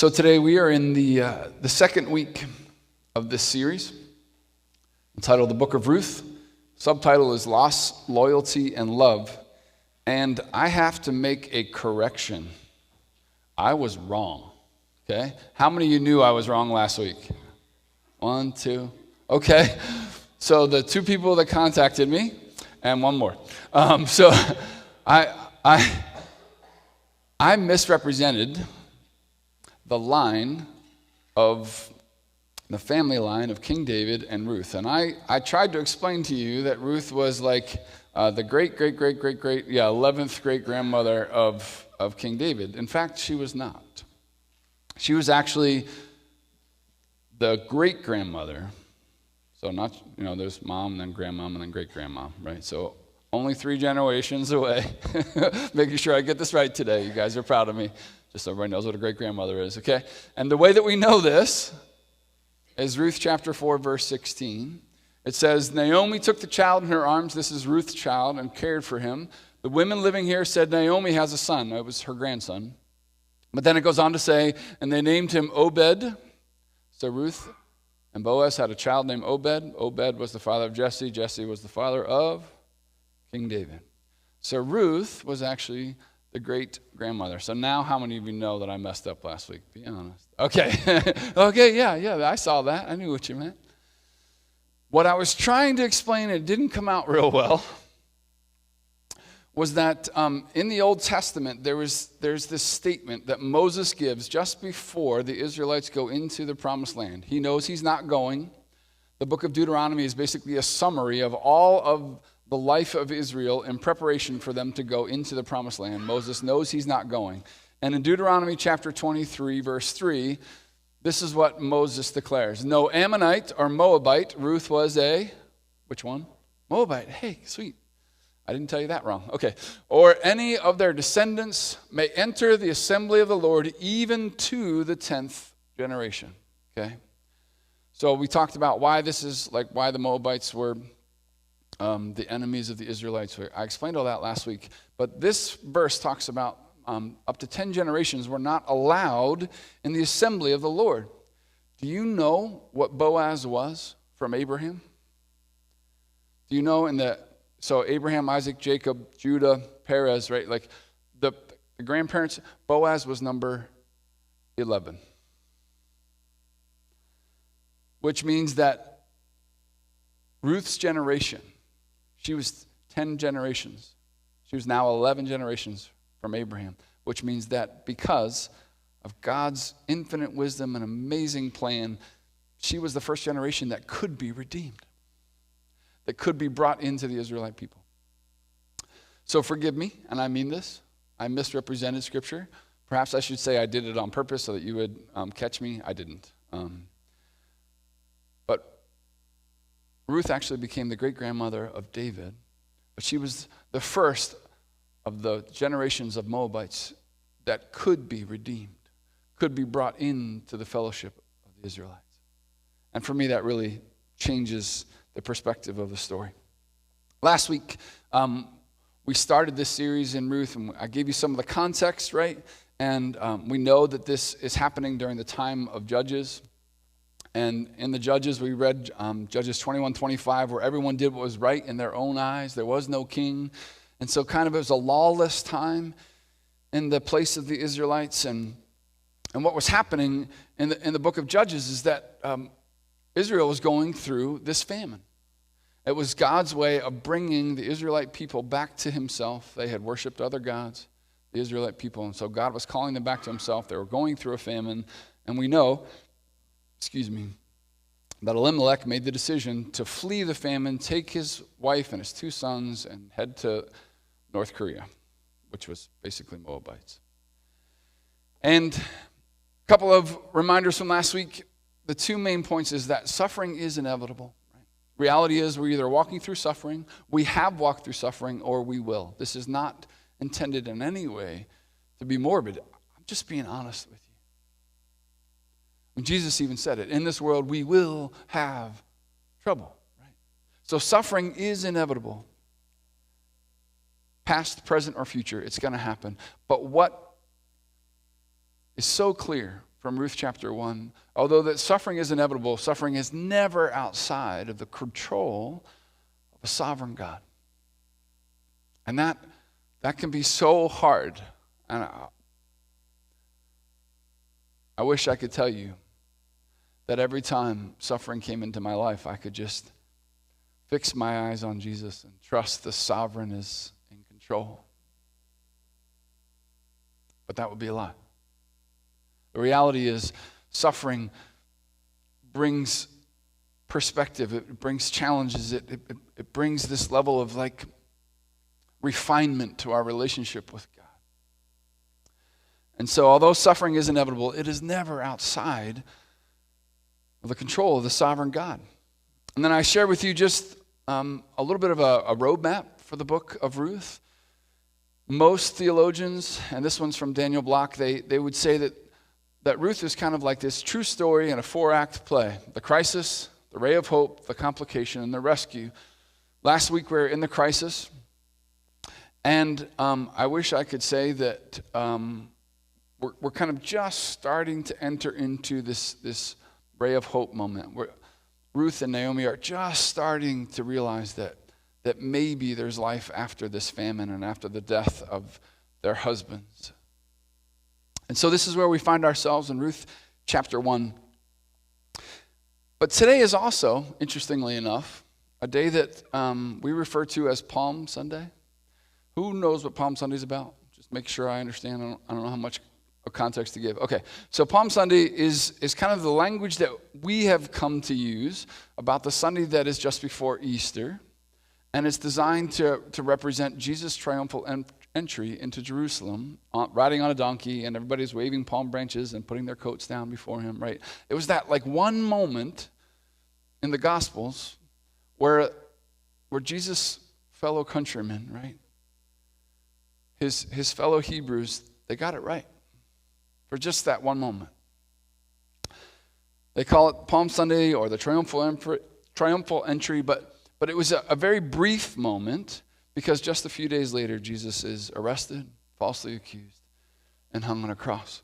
So today we are in the second week of this series, entitled The Book of Ruth. Subtitle is Loss, Loyalty, and Love. And I have to make a correction. I was wrong, okay? How many of you knew I was wrong last week? 1, 2, okay. So the two people that contacted me, and one more. So I misrepresented the line of the family line of King David and Ruth. And I tried to explain to you that Ruth was like the great, 11th great-grandmother of King David. In fact, she was not. She was actually the great-grandmother. So not, there's mom, and then grandmom, and then great-grandma, right? So only 3 generations away. Making sure I get this right today. You guys are proud of me. Just so everybody knows what a great-grandmother is, okay? And the way that we know this is Ruth chapter 4, verse 16. It says, Naomi took the child in her arms, this is Ruth's child, and cared for him. The women living here said, Naomi has a son. It was her grandson. But then it goes on to say, and they named him Obed. So Ruth and Boaz had a child named Obed. Obed was the father of Jesse. Jesse was the father of King David. So Ruth was actually the great-grandmother. So now how many of you know that I messed up last week? Be honest. Okay. Okay, yeah, I saw that. I knew what you meant. What I was trying to explain, it didn't come out real well, was that in the Old Testament, there's this statement that Moses gives just before the Israelites go into the Promised Land. He knows he's not going. The book of Deuteronomy is basically a summary of all of the life of Israel in preparation for them to go into the Promised Land. Moses knows he's not going. And in Deuteronomy chapter 23, verse 3, this is what Moses declares. No Ammonite or Moabite, Ruth was which one? Moabite. Hey, sweet. I didn't tell you that wrong. Okay. Or any of their descendants may enter the assembly of the Lord even to the 10th generation. Okay. So we talked about why this is why the Moabites were the enemies of the Israelites. I explained all that last week. But this verse talks about up to 10 generations were not allowed in the assembly of the Lord. Do you know what Boaz was from Abraham? Do you know so Abraham, Isaac, Jacob, Judah, Perez, right? Like the grandparents, Boaz was number 11. Which means that Ruth's generation, she was 10 generations. She was now 11 generations from Abraham, which means that because of God's infinite wisdom and amazing plan, she was the first generation that could be redeemed, that could be brought into the Israelite people. So forgive me, and I mean this. I misrepresented Scripture. Perhaps I should say I did it on purpose so that you would catch me. I didn't. But Ruth actually became the great-grandmother of David, but she was the first of the generations of Moabites that could be redeemed, could be brought into the fellowship of the Israelites. And for me, that really changes the perspective of the story. Last week, we started this series in Ruth, and I gave you some of the context, right? And we know that this is happening during the time of Judges. And in the Judges, we read Judges 21-25, where everyone did what was right in their own eyes. There was no king. And so kind of it was a lawless time in the place of the Israelites. And what was happening in the book of Judges is that Israel was going through this famine. It was God's way of bringing the Israelite people back to himself. They had worshiped other gods, the Israelite people. And so God was calling them back to himself. They were going through a famine. And we know that Elimelech made the decision to flee the famine, take his wife and his 2 sons, and head to North Korea, which was basically Moabites. And a couple of reminders from last week. The 2 main points is that suffering is inevitable. Right? Reality is we're either walking through suffering, we have walked through suffering, or we will. This is not intended in any way to be morbid. I'm just being honest with you. And Jesus even said it. In this world, we will have trouble. Right? So suffering is inevitable. Past, present, or future, it's going to happen. But what is so clear from Ruth chapter 1, although that suffering is inevitable, suffering is never outside of the control of a sovereign God. And that can be so hard. And I wish I could tell you that every time suffering came into my life, I could just fix my eyes on Jesus and trust the sovereign is in control. But that would be a lie. The reality is suffering brings perspective. It brings challenges. It brings this level of like refinement to our relationship with God. And so although suffering is inevitable, it is never outside of the control of the sovereign God. And then I share with you just a little bit of a roadmap for the book of Ruth. Most theologians, and this one's from Daniel Block, they would say that Ruth is kind of like this true story in a 4-act play. The crisis, the ray of hope, the complication, and the rescue. Last week we were in the crisis, and I wish I could say that we're kind of just starting to enter into this ray of hope moment where Ruth and Naomi are just starting to realize that maybe there's life after this famine and after the death of their husbands. And so this is where we find ourselves in Ruth chapter 1. But today is also, interestingly enough, a day that we refer to as Palm Sunday. Who knows what Palm Sunday is about? Just make sure I understand. I don't know how much context to give. Okay, so Palm Sunday is kind of the language that we have come to use about the Sunday that is just before Easter. And it's designed to represent Jesus' triumphal entry into Jerusalem, riding on a donkey, and everybody's waving palm branches and putting their coats down before him, right? It was that like one moment in the Gospels where Jesus' fellow countrymen, right? His fellow Hebrews, they got it right for just that one moment. They call it Palm Sunday or the triumphal entry, but it was a very brief moment because just a few days later, Jesus is arrested, falsely accused, and hung on a cross.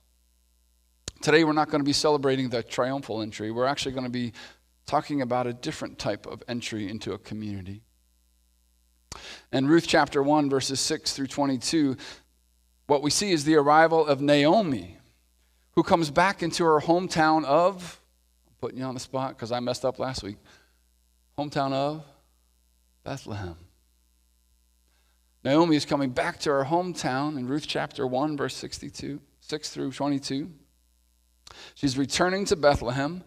Today, we're not going to be celebrating the triumphal entry. We're actually going to be talking about a different type of entry into a community. In Ruth chapter 1, verses 6 through 22, what we see is the arrival of Naomi, who comes back into her hometown of, I'm putting you on the spot because I messed up last week, hometown of Bethlehem. Naomi is coming back to her hometown in Ruth chapter 1, verse 6 through 22. She's returning to Bethlehem,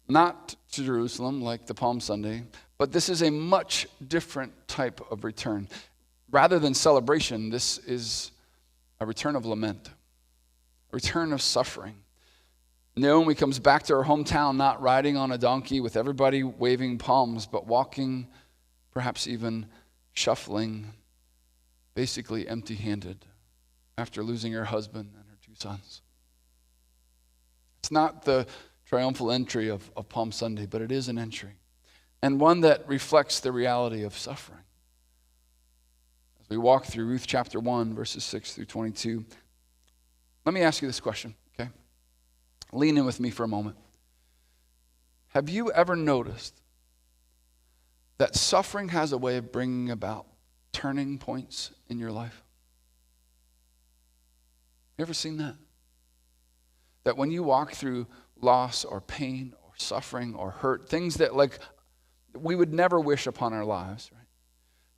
not to Jerusalem like the Palm Sunday, but this is a much different type of return. Rather than celebration, this is a return of lament, a return of suffering. Naomi comes back to her hometown not riding on a donkey with everybody waving palms, but walking, perhaps even shuffling, basically empty-handed after losing her husband and her 2 sons. It's not the triumphal entry of Palm Sunday, but it is an entry, and one that reflects the reality of suffering. As we walk through Ruth chapter 1, verses 6 through 22, let me ask you this question, okay? Lean in with me for a moment. Have you ever noticed that suffering has a way of bringing about turning points in your life? You ever seen that? That when you walk through loss or pain or suffering or hurt, things that like we would never wish upon our lives, right?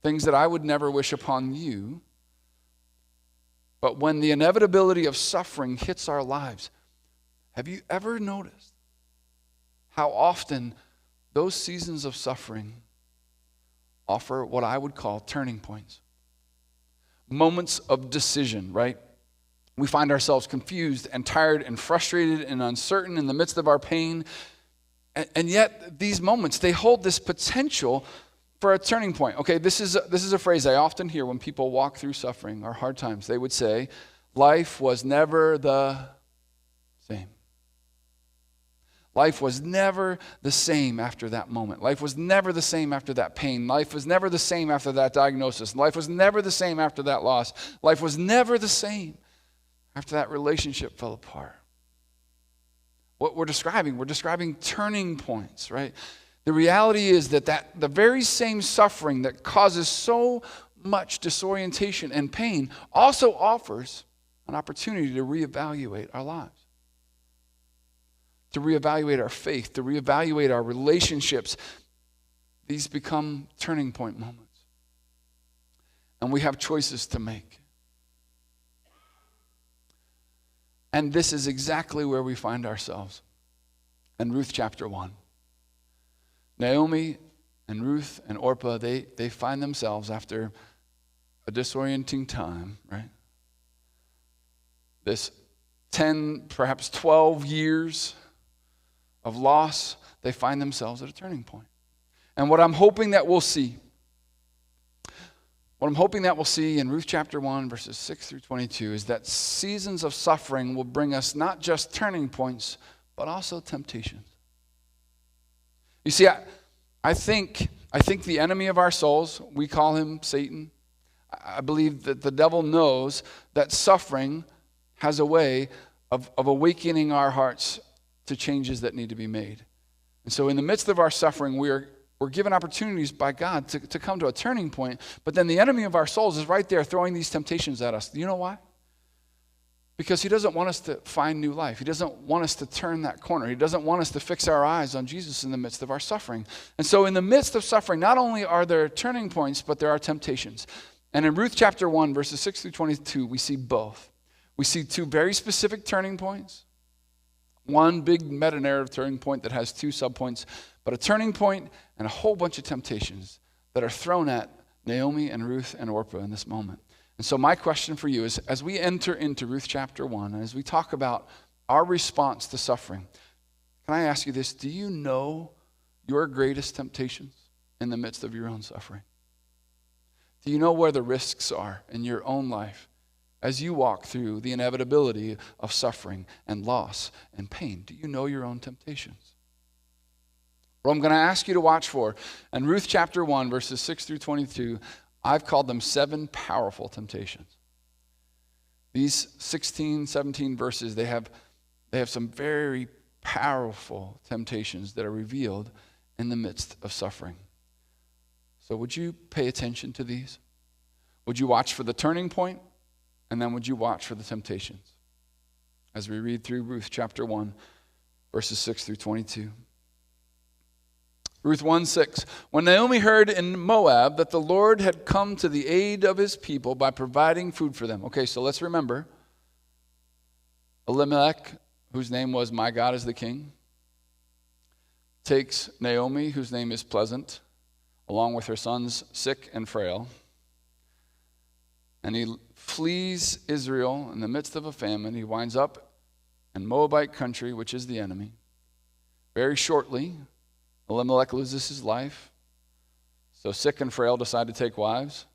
Things that I would never wish upon you, but when the inevitability of suffering hits our lives, have you ever noticed how often those seasons of suffering offer what I would call turning points? Moments of decision, right? We find ourselves confused and tired and frustrated and uncertain in the midst of our pain. And yet these moments, they hold this potential for a turning point. Okay, this is a phrase I often hear when people walk through suffering or hard times. They would say, life was never the same. Life was never the same after that moment. Life was never the same after that pain. Life was never the same after that diagnosis. Life was never the same after that loss. Life was never the same after that relationship fell apart. what we're describing turning points, right? The reality is that the very same suffering that causes so much disorientation and pain also offers an opportunity to reevaluate our lives, to reevaluate our faith, to reevaluate our relationships. These become turning point moments. And we have choices to make. And this is exactly where we find ourselves in Ruth chapter 1. Naomi and Ruth and Orpah, they find themselves after a disorienting time, right? This 10, perhaps 12 years of loss, they find themselves at a turning point. And what I'm hoping that we'll see in Ruth chapter 1, verses 6 through 22, is that seasons of suffering will bring us not just turning points, but also temptations. You see, I think the enemy of our souls, we call him Satan. I believe that the devil knows that suffering has a way of awakening our hearts to changes that need to be made. And so in the midst of our suffering, we're given opportunities by God to come to a turning point, but then the enemy of our souls is right there throwing these temptations at us. Do you know why? Because he doesn't want us to find new life. He doesn't want us to turn that corner. He doesn't want us to fix our eyes on Jesus in the midst of our suffering. And so in the midst of suffering, not only are there turning points, but there are temptations. And in Ruth chapter 1, verses 6 through 22, we see both. We see two very specific turning points. One big meta-narrative turning point that has two subpoints, but a turning point and a whole bunch of temptations that are thrown at Naomi and Ruth and Orpah in this moment. And so my question for you is, as we enter into Ruth chapter 1, and as we talk about our response to suffering, can I ask you this? Do you know your greatest temptations in the midst of your own suffering? Do you know where the risks are in your own life as you walk through the inevitability of suffering and loss and pain? Do you know your own temptations? Well, I'm going to ask you to watch for, in Ruth chapter 1, verses 6 through 22, I've called them 7 powerful temptations. These 16, 17 verses, they have some very powerful temptations that are revealed in the midst of suffering. So would you pay attention to these? Would you watch for the turning point? And then would you watch for the temptations? As we read through Ruth chapter 1, verses 6 through 22. Ruth 1:6. When Naomi heard in Moab that the Lord had come to the aid of his people by providing food for them. Okay, so let's remember. Elimelech, whose name was My God is the King, takes Naomi, whose name is Pleasant, along with her sons, sick and frail. And he flees Israel in the midst of a famine. He winds up in Moabite country, which is the enemy. Very shortly, Elimelech loses his life. So sick and frail decide to take wives.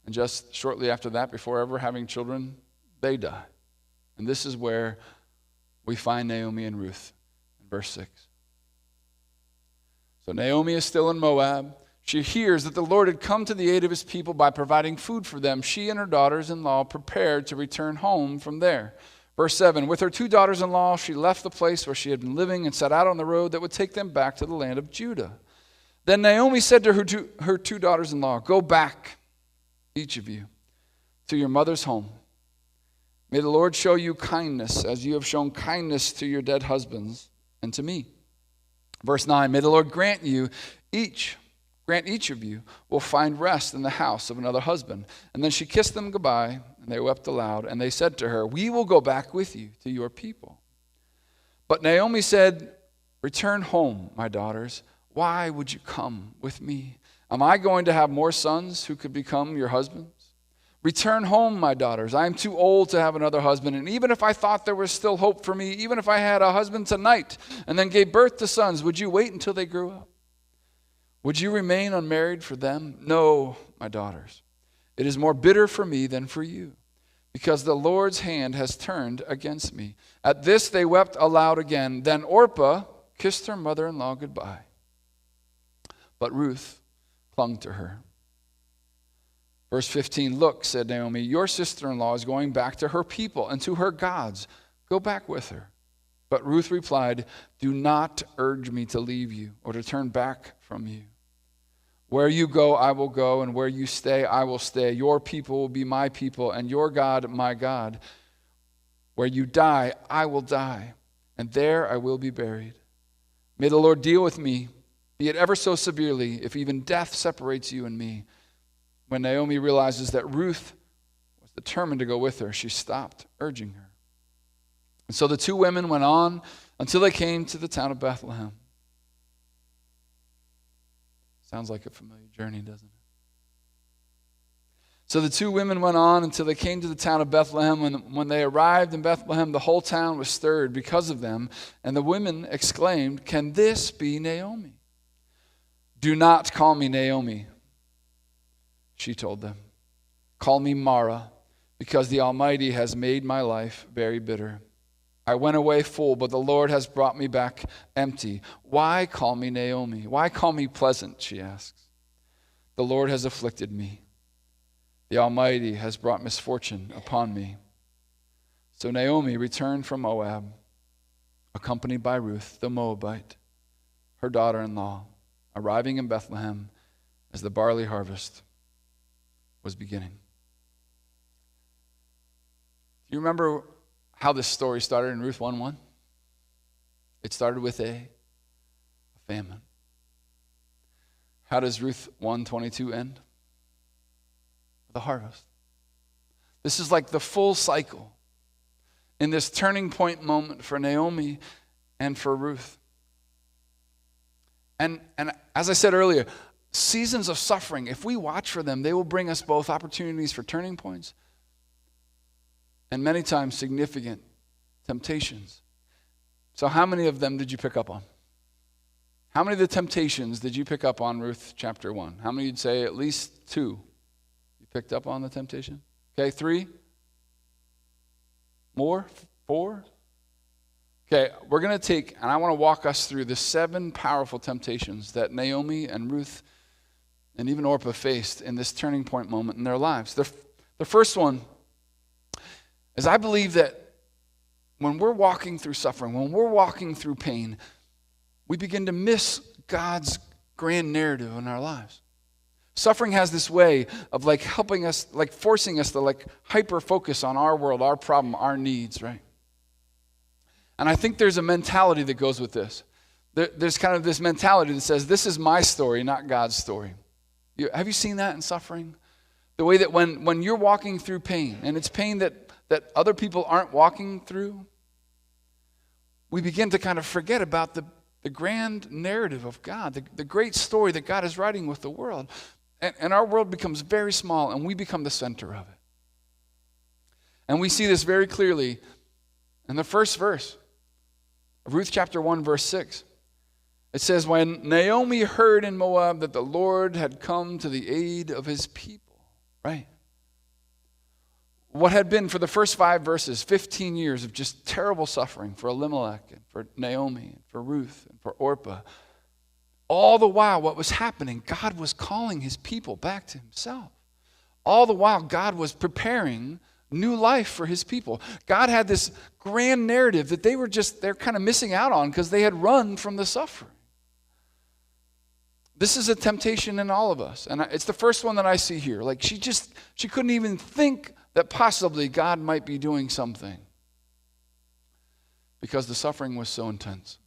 And just shortly after that, before ever having children, they die. And this is where we find Naomi and Ruth in verse 6. So Naomi is still in Moab. She hears that the Lord had come to the aid of his people by providing food for them. She and her daughters-in-law prepared to return home from there. Verse 7, with her 2 daughters-in-law, she left the place where she had been living and set out on the road that would take them back to the land of Judah. Then Naomi said to her two daughters-in-law, go back, each of you, to your mother's home. May the Lord show you kindness as you have shown kindness to your dead husbands and to me. Verse 9, may the Lord grant each of you will find rest in the house of another husband. And then she kissed them goodbye, and they wept aloud. And they said to her, we will go back with you to your people. But Naomi said, return home, my daughters. Why would you come with me? Am I going to have more sons who could become your husbands? Return home, my daughters. I am too old to have another husband. And even if I thought there was still hope for me, even if I had a husband tonight and then gave birth to sons, would you wait until they grew up? Would you remain unmarried for them? No, my daughters. It is more bitter for me than for you, because the Lord's hand has turned against me. At this they wept aloud again. Then Orpah kissed her mother-in-law goodbye. But Ruth clung to her. Verse 15, look, said Naomi, your sister-in-law is going back to her people and to her gods. Go back with her. But Ruth replied, "Do not urge me to leave you or to turn back from you. Where you go, I will go, and where you stay, I will stay. Your people will be my people, and your God, my God. Where you die, I will die, and there I will be buried. May the Lord deal with me, be it ever so severely, if even death separates you and me." When Naomi realizes that Ruth was determined to go with her, she stopped urging her. And so the two women went on until they came to the town of Bethlehem. Sounds like a familiar journey, doesn't it? So the two women went on until they came to the town of Bethlehem. When they arrived in Bethlehem, the whole town was stirred because of them. And the women exclaimed, "Can this be Naomi?" "Do not call me Naomi," she told them. "Call me Mara, because the Almighty has made my life very bitter. I went away full, but the Lord has brought me back empty. Why call me Naomi? Why call me pleasant?" she asks. "The Lord has afflicted me. The Almighty has brought misfortune upon me." So Naomi returned from Moab, accompanied by Ruth, the Moabite, her daughter-in-law, arriving in Bethlehem as the barley harvest was beginning. Do you remember how this story started in Ruth 1:1? It started with a famine. How does Ruth 1:22 end? The harvest. This is like the full cycle in this turning point moment for Naomi and for Ruth. And as I said earlier, seasons of suffering, if we watch for them, they will bring us both opportunities for turning points and many times significant temptations. So how many of them did you pick up on? How many of the temptations did you pick up on Ruth chapter 1? How many you'd say at least 2? You picked up on the temptation? Okay, 3? More? 4? Okay, we're going to take, and I want to walk us through the 7 powerful temptations that Naomi and Ruth and even Orpah faced in this turning point moment in their lives. The first one is, I believe that when we're walking through suffering, when we're walking through pain, we begin to miss God's grand narrative in our lives. Suffering has this way of helping us, forcing us to hyper focus on our world, our problem, our needs, right? And I think there's a mentality that goes with this. There's kind of this mentality that says, this is my story, not God's story. Have you seen that in suffering? The way that when you're walking through pain, and it's pain that other people aren't walking through, we begin to kind of forget about the grand narrative of God, the great story that God is writing with the world. And our world becomes very small, and we become the center of it. And we see this very clearly in the first verse of Ruth chapter 1, verse 6. It says, when Naomi heard in Moab that the Lord had come to the aid of his people, right? What had been for the first 5 verses, 15 years of just terrible suffering for Elimelech and for Naomi and for Ruth and for Orpah. All the while, what was happening, God was calling his people back to himself. All the while, God was preparing new life for his people. God had this grand narrative that they're kind of missing out on because they had run from the suffering. This is a temptation in all of us. And it's the first one that I see here. She couldn't even think that possibly God might be doing something because the suffering was so intense.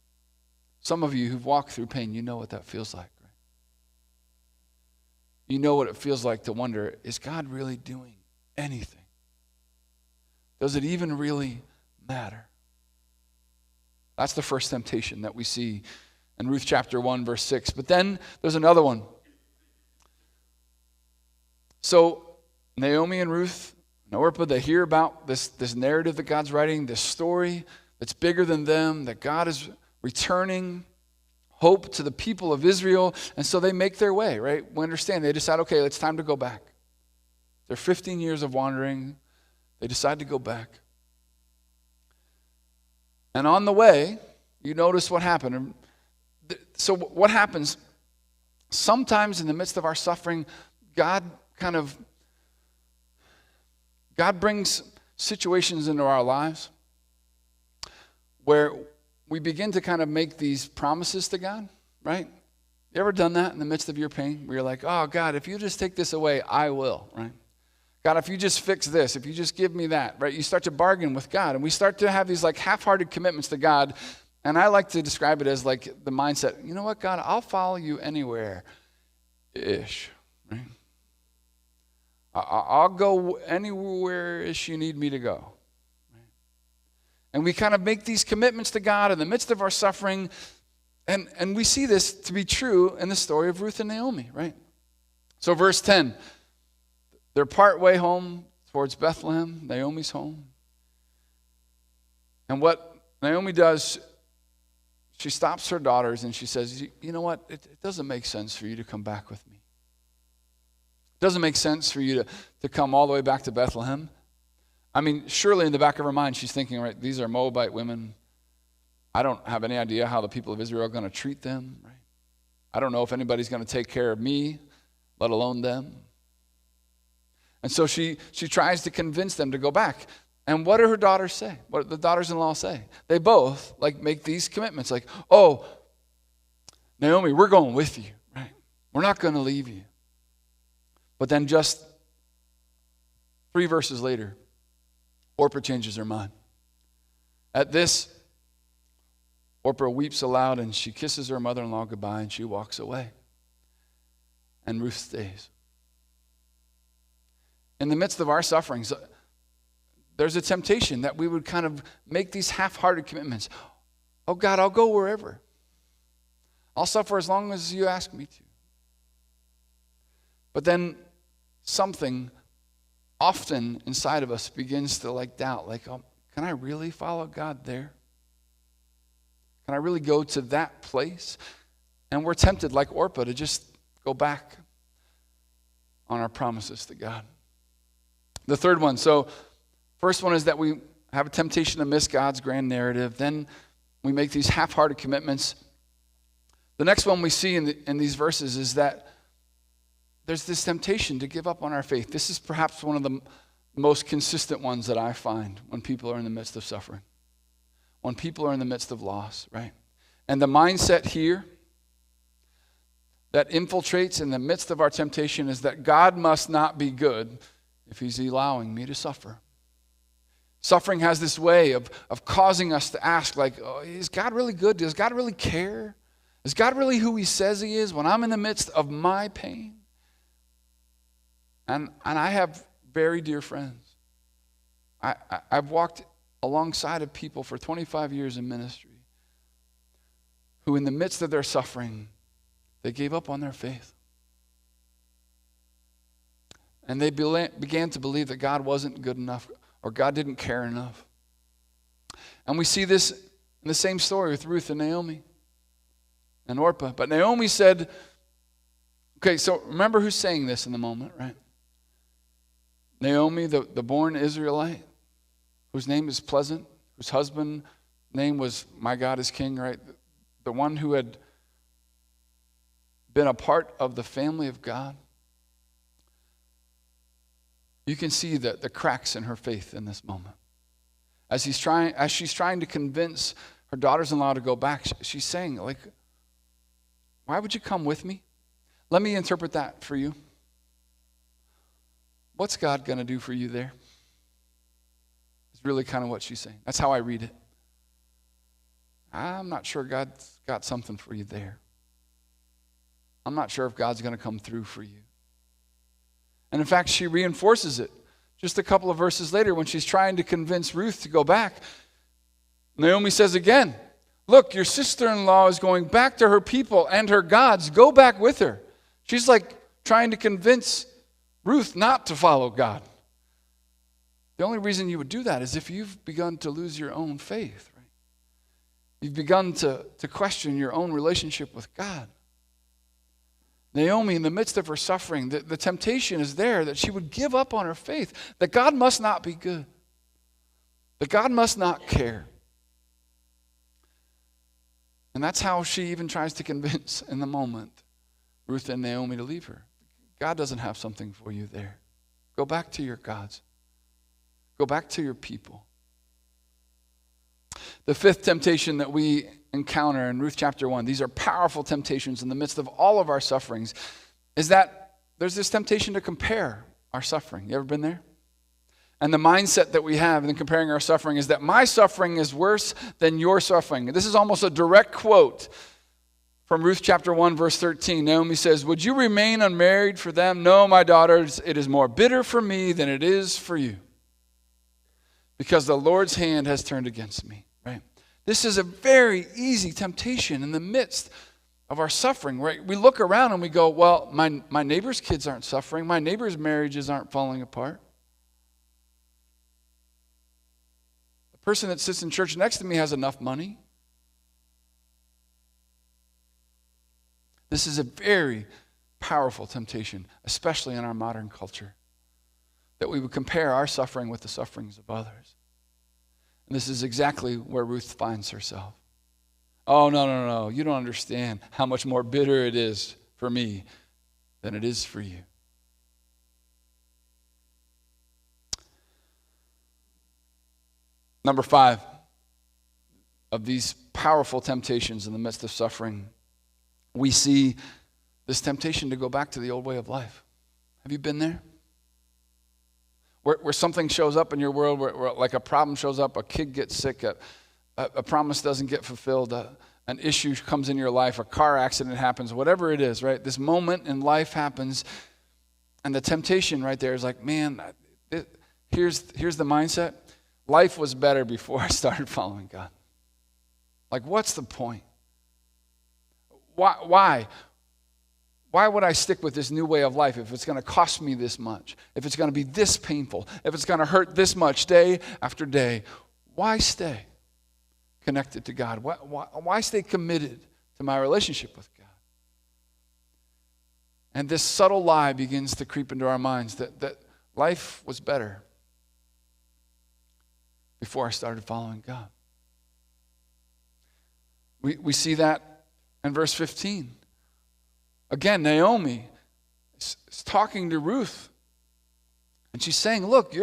Some of you who've walked through pain, you know what that feels like, right? You know what it feels like to wonder, is God really doing anything? Does it even really matter? That's the first temptation that we see in Ruth chapter 1, verse 6. But then there's another one. So Naomi and Ruth and Orpah, they hear about this narrative that God's writing, this story that's bigger than them, that God is returning hope to the people of Israel. And so they make their way, right? We understand. They decide, okay, it's time to go back. They're 15 years of wandering. They decide to go back. And on the way, you notice what happened. So what happens, sometimes in the midst of our suffering, God brings situations into our lives where we begin to kind of make these promises to God, right? You ever done that in the midst of your pain where you're like, oh, God, if you just take this away, I will, right? God, if you just fix this, if you just give me that, right? You start to bargain with God, and we start to have these like half-hearted commitments to God, and I like to describe it as like the mindset, you know what, God, I'll follow you anywhere-ish, right? I'll go anywhere-ish you need me to go. Right? And we kind of make these commitments to God in the midst of our suffering, and we see this to be true in the story of Ruth and Naomi, right? So verse 10, they're part way home towards Bethlehem, Naomi's home. And what Naomi does, she stops her daughters and she says, you know what? It doesn't make sense for you to come back with me. It doesn't make sense for you to come all the way back to Bethlehem. I mean, surely in the back of her mind, she's thinking, right, these are Moabite women. I don't have any idea how the people of Israel are going to treat them, right? I don't know if anybody's going to take care of me, let alone them. And so she tries to convince them to go back. And what do her daughters say? What do the daughters-in-law say? They both like make these commitments like, oh, Naomi, we're going with you, right? We're not going to leave you. But then just 3 verses later, Orpah changes her mind. At this, Orpah weeps aloud and she kisses her mother-in-law goodbye and she walks away. And Ruth stays. In the midst of our sufferings, there's a temptation that we would kind of make these half-hearted commitments. Oh God, I'll go wherever. I'll suffer as long as you ask me to. But then something often inside of us begins to like doubt, like, oh, can I really follow God there? Can I really go to that place? And we're tempted, like Orpah, to just go back on our promises to God. The third one, so first one is that we have a temptation to miss God's grand narrative. Then we make these half-hearted commitments. The next one we see in these verses is that there's this temptation to give up on our faith. This is perhaps one of the most consistent ones that I find when people are in the midst of suffering, when people are in the midst of loss, right? And the mindset here that infiltrates in the midst of our temptation is that God must not be good if he's allowing me to suffer. Suffering has this way of causing us to ask, like, oh, is God really good? Does God really care? Is God really who he says he is when I'm in the midst of my pain? And I have very dear friends. I've walked alongside of people for 25 years in ministry who in the midst of their suffering, they gave up on their faith. And they began to believe that God wasn't good enough or God didn't care enough. And we see this in the same story with Ruth and Naomi and Orpah. But Naomi said, okay, so remember who's saying this in the moment, right? Naomi, the born Israelite, whose name is pleasant, whose husband's name was my God is King, right? The one who had been a part of the family of God. You can see the cracks in her faith in this moment. As she's trying to convince her daughters-in-law to go back, she's saying, like, why would you come with me? Let me interpret that for you. What's God going to do for you there? It's really kind of what she's saying. That's how I read it. I'm not sure God's got something for you there. I'm not sure if God's going to come through for you. And in fact, she reinforces it just a couple of verses later when she's trying to convince Ruth to go back. Naomi says again, look, your sister-in-law is going back to her people and her gods. Go back with her. She's like trying to convince Ruth not to follow God. The only reason you would do that is if you've begun to lose your own faith, right? You've begun to question your own relationship with God. Naomi, in the midst of her suffering, the temptation is there that she would give up on her faith, that God must not be good, that God must not care. And that's how she even tries to convince in the moment Ruth and Naomi to leave her. God doesn't have something for you there. Go back to your gods. Go back to your people. The fifth temptation that we encounter in Ruth chapter 1, these are powerful temptations in the midst of all of our sufferings, is that there's this temptation to compare our suffering. You ever been there? And the mindset that we have in comparing our suffering is that my suffering is worse than your suffering. This is almost a direct quote from Ruth chapter 1, verse 13. Naomi says, "Would you remain unmarried for them? No, my daughters, it is more bitter for me than it is for you, because the Lord's hand has turned against me." Right? This is a very easy temptation in the midst of our suffering, right? We look around and we go, well, my neighbor's kids aren't suffering. My neighbor's marriages aren't falling apart. The person that sits in church next to me has enough money. This is a very powerful temptation, especially in our modern culture, that we would compare our suffering with the sufferings of others. And this is exactly where Ruth finds herself. Oh, no. You don't understand how much more bitter it is for me than it is for you. Number 5 of these powerful temptations in the midst of suffering, we see this temptation to go back to the old way of life. Have you been there? Where something shows up in your world, where like a problem shows up, a kid gets sick, a promise doesn't get fulfilled, an issue comes in your life, a car accident happens, whatever it is, right? This moment in life happens, and the temptation right there is like, man, here's the mindset. Life was better before I started following God. Like, what's the point? Why? Why would I stick with this new way of life if it's going to cost me this much? If it's going to be this painful? If it's going to hurt this much day after day? Why stay connected to God? Why stay committed to my relationship with God? And this subtle lie begins to creep into our minds that life was better before I started following God. We see that in verse 15. Again, Naomi is talking to Ruth, and she's saying, look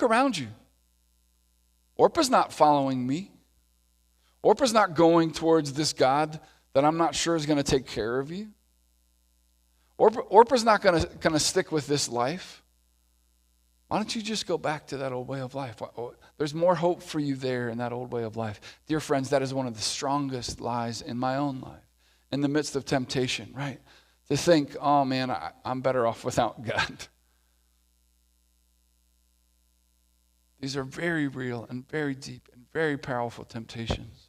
around you. Orpah's not following me. Orpah's not going towards this God that I'm not sure is going to take care of you. Orpah's not going to stick with this life. Why don't you just go back to that old way of life? There's more hope for you there in that old way of life. Dear friends, that is one of the strongest lies in my own life. In the midst of temptation, right? To think, oh man, I'm better off without God. These are very real and very deep and very powerful temptations.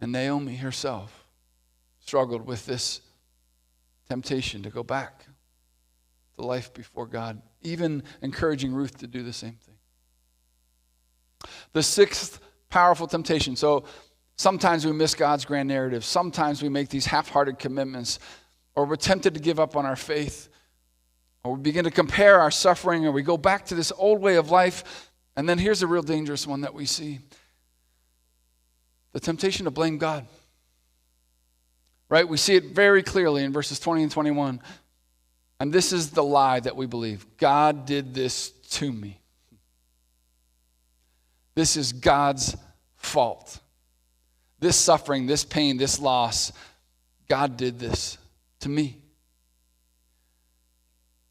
And Naomi herself struggled with this temptation to go back to life before God, even encouraging Ruth to do the same thing. The sixth powerful temptation. So sometimes we miss God's grand narrative. Sometimes we make these half-hearted commitments, or we're tempted to give up on our faith, or we begin to compare our suffering, or we go back to this old way of life. And then here's a real dangerous one that we see. The temptation to blame God. Right? We see it very clearly in verses 20 and 21. And this is the lie that we believe. God did this to me. This is God's fault. This suffering, this pain, this loss, God did this to me.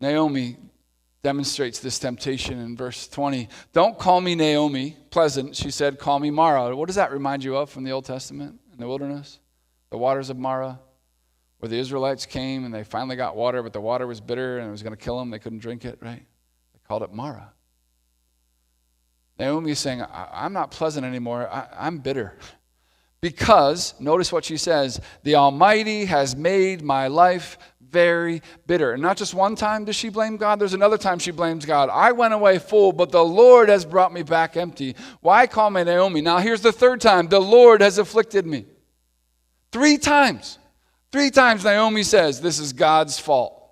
Naomi demonstrates this temptation in verse 20. Don't call me Naomi, pleasant, she said, call me Mara. What does that remind you of from the Old Testament in the wilderness? The waters of Mara, where the Israelites came and they finally got water, but the water was bitter and it was going to kill them. They couldn't drink it, right? They called it Mara. Naomi is saying, I'm not pleasant anymore. I'm bitter. Because, notice what she says, the Almighty has made my life very bitter. And not just one time does she blame God. There's another time she blames God. I went away full, but the Lord has brought me back empty. Why call me Naomi? Now here's the third time. The Lord has afflicted me. 3 times. 3 times Naomi says this is God's fault.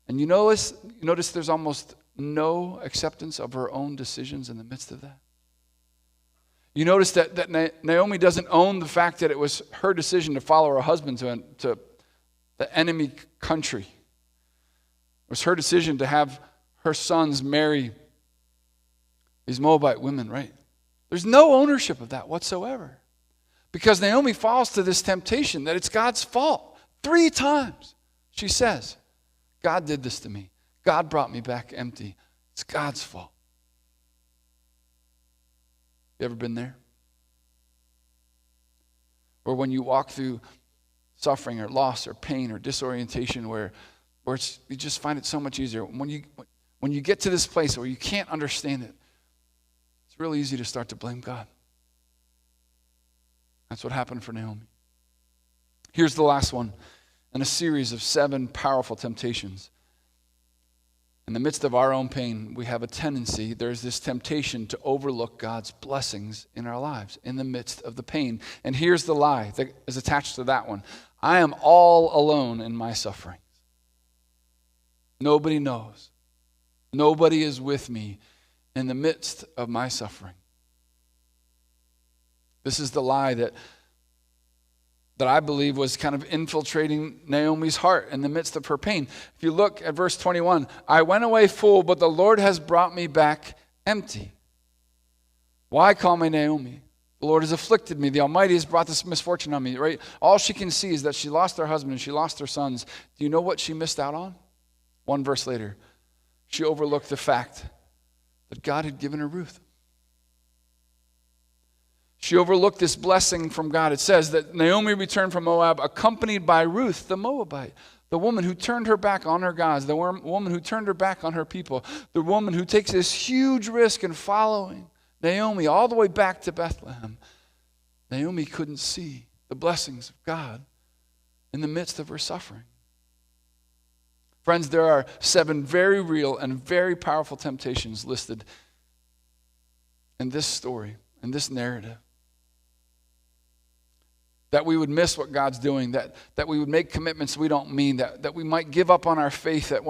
And you notice there's almost no acceptance of her own decisions in the midst of that. You notice that Naomi doesn't own the fact that it was her decision to follow her husband to the enemy country. It was her decision to have her sons marry these Moabite women, right? There's no ownership of that whatsoever. Because Naomi falls to this temptation that it's God's fault. 3 times she says, God did this to me. God brought me back empty. It's God's fault. You ever been there? Or when you walk through suffering or loss or pain or disorientation where you just find it so much easier. When you get to this place where you can't understand it, it's really easy to start to blame God. That's what happened for Naomi. Here's the last one in a series of 7 powerful temptations. In the midst of our own pain, we have a tendency, there's this temptation to overlook God's blessings in our lives in the midst of the pain. And here's the lie that is attached to that one. I am all alone in my sufferings. Nobody knows. Nobody is with me in the midst of my suffering. This is the lie that I believe was kind of infiltrating Naomi's heart in the midst of her pain. If you look at verse 21, I went away full, but the Lord has brought me back empty. Why call me Naomi? The Lord has afflicted me. The Almighty has brought this misfortune on me, right? All she can see is that she lost her husband and she lost her sons. Do you know what she missed out on? 1 verse later, she overlooked the fact that God had given her Ruth. She overlooked this blessing from God. It says that Naomi returned from Moab accompanied by Ruth, the Moabite, the woman who turned her back on her gods, the woman who turned her back on her people, the woman who takes this huge risk in following Naomi all the way back to Bethlehem. Naomi couldn't see the blessings of God in the midst of her suffering. Friends, there are 7 very real and very powerful temptations listed in this story, in this narrative. That we would miss what God's doing, that we would make commitments we don't mean, that we might give up on our faith, that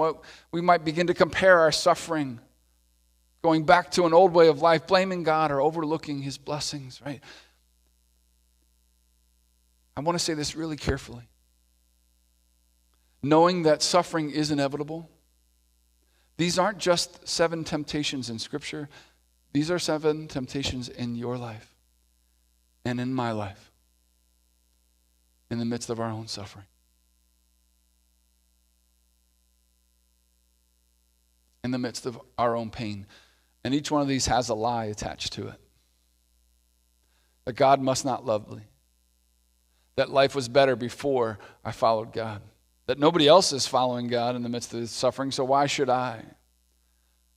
we might begin to compare our suffering, going back to an old way of life, blaming God or overlooking his blessings, right? I want to say this really carefully. Knowing that suffering is inevitable, these aren't just 7 temptations in Scripture. These are 7 temptations in your life and in my life in the midst of our own suffering. In the midst of our own pain. And each one of these has a lie attached to it. That God must not love me. That life was better before I followed God. That nobody else is following God in the midst of suffering, so why should I?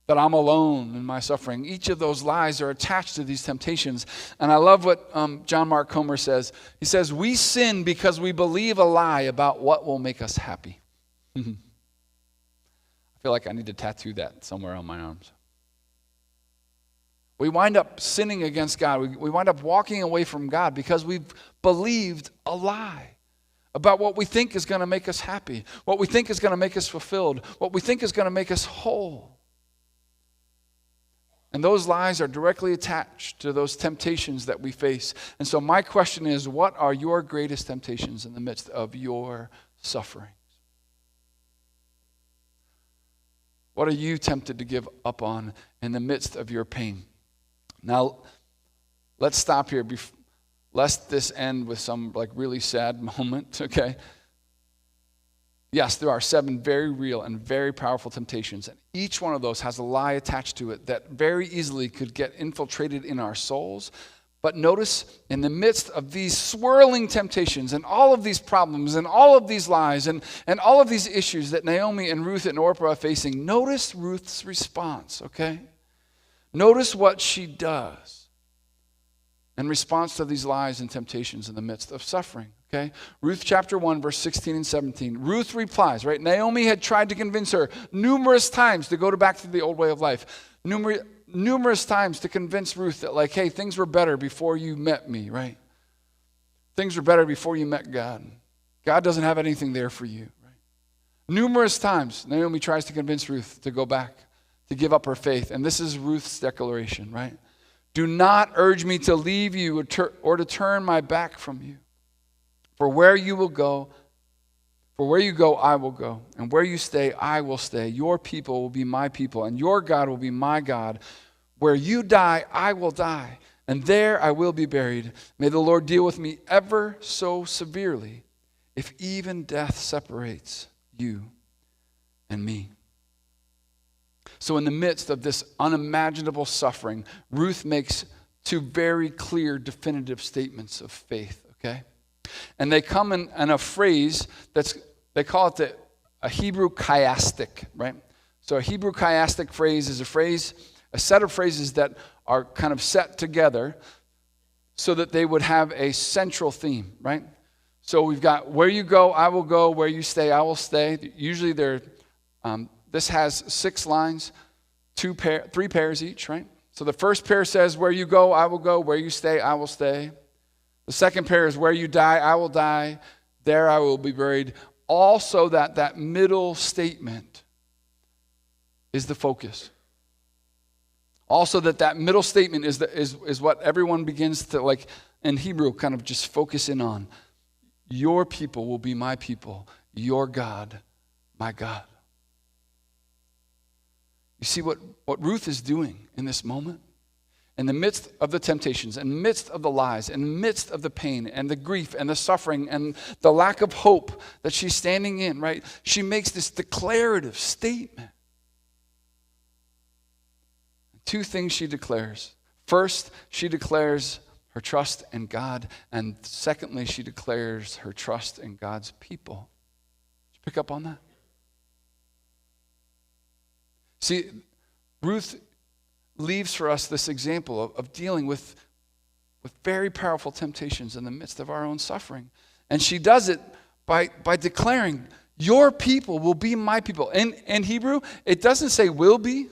That I'm alone in my suffering. Each of those lies are attached to these temptations. And I love what John Mark Comer says. He says, we sin because we believe a lie about what will make us happy. I feel like I need to tattoo that somewhere on my arms. We wind up sinning against God. We wind up walking away from God because we've believed a lie about what we think is going to make us happy, what we think is going to make us fulfilled, what we think is going to make us whole. And those lies are directly attached to those temptations that we face. And so my question is, what are your greatest temptations in the midst of your sufferings? What are you tempted to give up on in the midst of your pain? Now, let's stop here, lest this end with some really sad moment, okay? Yes, there are 7 very real and very powerful temptations, and each one of those has a lie attached to it that very easily could get infiltrated in our souls. But notice, in the midst of these swirling temptations and all of these problems and all of these lies and all of these issues that Naomi and Ruth and Orpah are facing, notice Ruth's response, okay? Notice what she does in response to these lies and temptations in the midst of suffering. Okay, Ruth chapter 1, verse 16 and 17. Ruth replies, right? Naomi had tried to convince her numerous times to go back to the old way of life. Numerous times to convince Ruth that hey, things were better before you met me, right? Things were better before you met God. God doesn't have anything there for you, right? Numerous times, Naomi tries to convince Ruth to go back, to give up her faith. And this is Ruth's declaration, right? Do not urge me to leave you or to turn my back from you. For where you go, I will go. And where you stay, I will stay. Your people will be my people, and your God will be my God. Where you die, I will die, and there I will be buried. May the Lord deal with me ever so severely, if even death separates you and me." So in the midst of this unimaginable suffering, Ruth makes two very clear, definitive statements of faith, okay? And they come in a phrase they call it a Hebrew chiastic, right? So a Hebrew chiastic phrase is a set of phrases that are kind of set together so that they would have a central theme, right? So we've got where you go, I will go. Where you stay, I will stay. Usually this has 6 lines, 3 pairs each, right? So the first pair says, where you go, I will go. Where you stay, I will stay. The second pair is, where you die, I will die. There I will be buried. Also that middle statement is the focus. Also that middle statement is what everyone begins to, like in Hebrew, kind of just focus in on. Your people will be my people. Your God, my God. You see what Ruth is doing in this moment? In the midst of the temptations, in the midst of the lies, in the midst of the pain and the grief and the suffering and the lack of hope that she's standing in, right? She makes this declarative statement. 2 things she declares. First, she declares her trust in God, and secondly, she declares her trust in God's people. Did you pick up on that? See, Ruth leaves for us this example of dealing with very powerful temptations in the midst of our own suffering. And she does it by declaring, your people will be my people. In Hebrew, it doesn't say will be.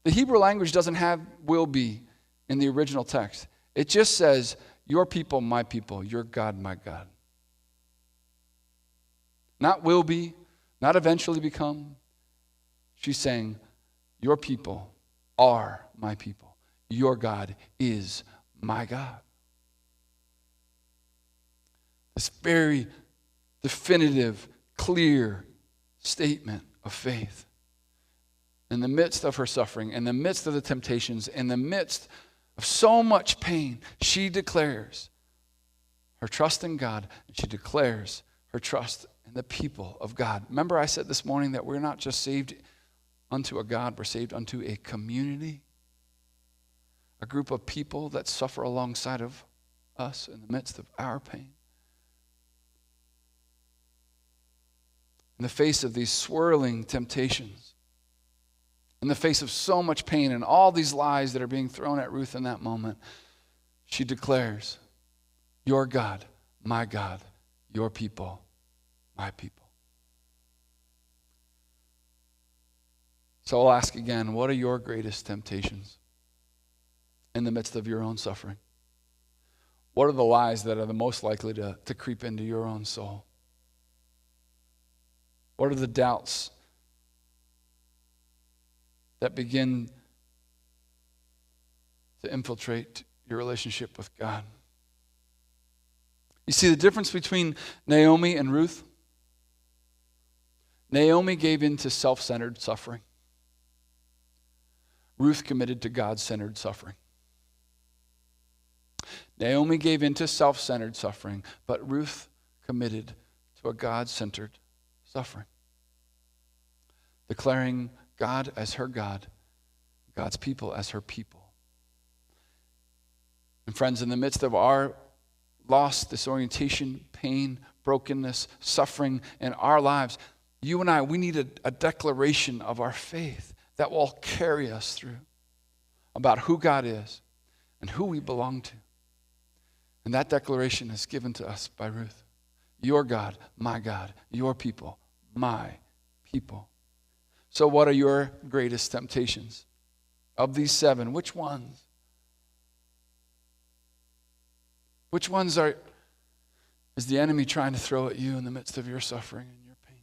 The Hebrew language doesn't have will be in the original text. It just says, your people, my people, your God, my God. Not will be, not eventually become. She's saying, your people are my people. Your God is my God. This very definitive, clear statement of faith. In the midst of her suffering, in the midst of the temptations, in the midst of so much pain, she declares her trust in God, and she declares her trust in the people of God. Remember I said this morning that we're not just saved unto a God, we're saved unto a community, a group of people that suffer alongside of us in the midst of our pain. In the face of these swirling temptations, in the face of so much pain and all these lies that are being thrown at Ruth in that moment, she declares, your God, your people, my people. So I'll ask again, what are your greatest temptations in the midst of your own suffering? What are the lies that are the most likely to creep into your own soul? What are the doubts that begin to infiltrate your relationship with God? You see the difference between Naomi and Ruth? Naomi gave in to self-centered suffering. Ruth committed to God-centered suffering. Naomi gave in to self-centered suffering, but Ruth committed to a God-centered suffering. Declaring God as her God, God's people as her people. And friends, in the midst of our loss, disorientation, pain, brokenness, suffering in our lives, you and I, we need a declaration of our faith that will carry us through about who God is and who we belong to. And that declaration is given to us by Ruth. Your God, your people, my people. So what are your greatest temptations? Of these 7, which ones? Which ones is the enemy trying to throw at you in the midst of your suffering and your pain?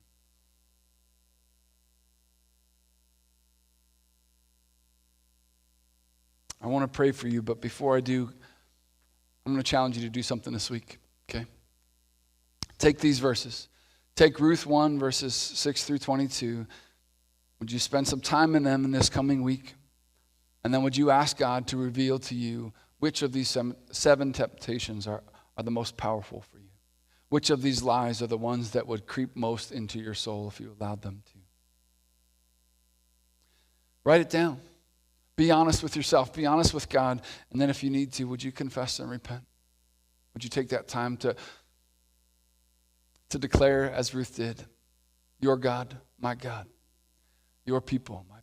I want to pray for you, but before I do, I'm going to challenge you to do something this week, okay? Take these verses. Take Ruth 1, verses 6 through 22. Would you spend some time in them in this coming week? And then would you ask God to reveal to you which of these seven temptations are the most powerful for you? Which of these lies are the ones that would creep most into your soul if you allowed them to? Write it down. Be honest with yourself. Be honest with God. And then if you need to, would you confess and repent? Would you take that time to declare, as Ruth did, your God, my God, your people, my